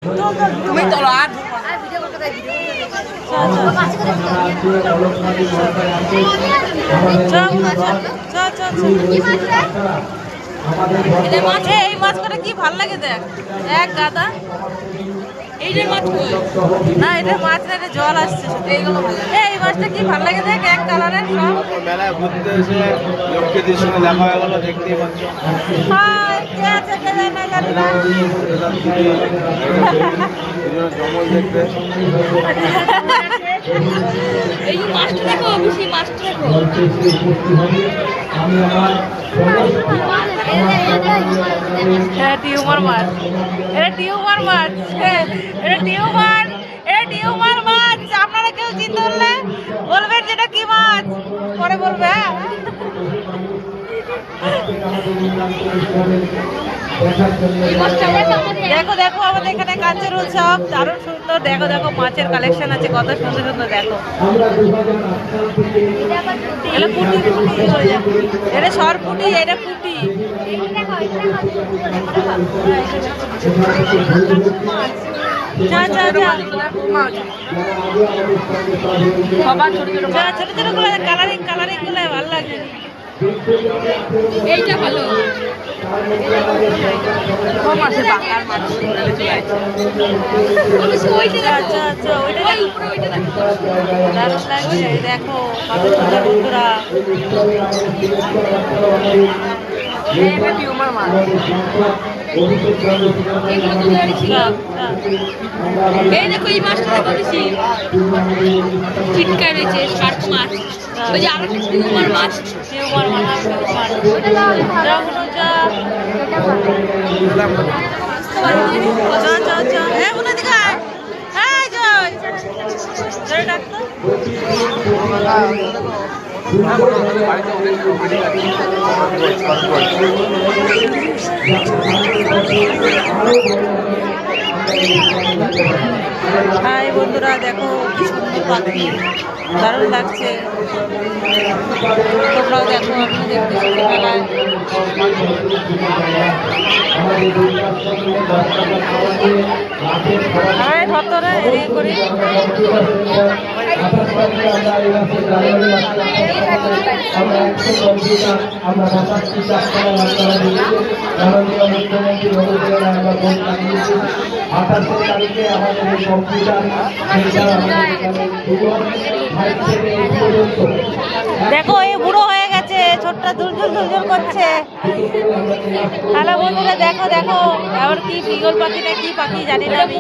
তুমি তোলো আর এই মাছ করে কি ভাল লাগে দেখ এক গাদা এইটার মাছ না এটা মাছ না এটা জল আসছে এইগুলো এই মাছটা কি ভাল লাগে দেখ এক কালারের সব মেলায় ঘুরতে এসে লোককে সঙ্গে দেখা হয়ে গেল দেখতেই পাচ্ছ জমল দেখতে এই মাছটা দেখো বেশি মাছটা দেখো এটা টিউমার মাছ এটা টিউমার মাছ এটা টিউমার মাছ আপনারা কেউ চিনতে পারলে বলবেন যেটা কি মাছ পরে বলবে দেখো দেখো আমাদের এখানে কাঁচের উৎসব দারুণ সুন্দর দেখো দেখো মাছের কালেকশন আছে কত সুন্দর সুন্দর দেখো এটা পুটি পুটি এটা সর পুটি এটা পুটি ছোট ছোট গুলো কালারিং কালারিং গুলো ভালো লাগে এইটা ভালো মাছের বাঁকার মাছ আচ্ছা আচ্ছা দারুণ লাগছে দেখো কত সুন্দর বন্ধুরা টিউমার মাছ এই দেখো এই মাছটা দেখো বেশি চিটকায় রয়েছে শার্ক মাছ ওই যে আরেকটা টিউমার মাছ হাই বন্ধুরা দেখো কি সুন্দর পাখি দারুণ লাগছে তোমরাও দেখো আমি দেখতেছি মেলায় আরে ভক্তরা এদিকে করি দেখো এই বুড়ো হয়ে গেছে ছোট্ট দুলজুল দুলজুল করছে হ্যালো বন্ধুরা দেখো দেখো আবার কি বিগল পাখি না কি পাখি জানি না আমি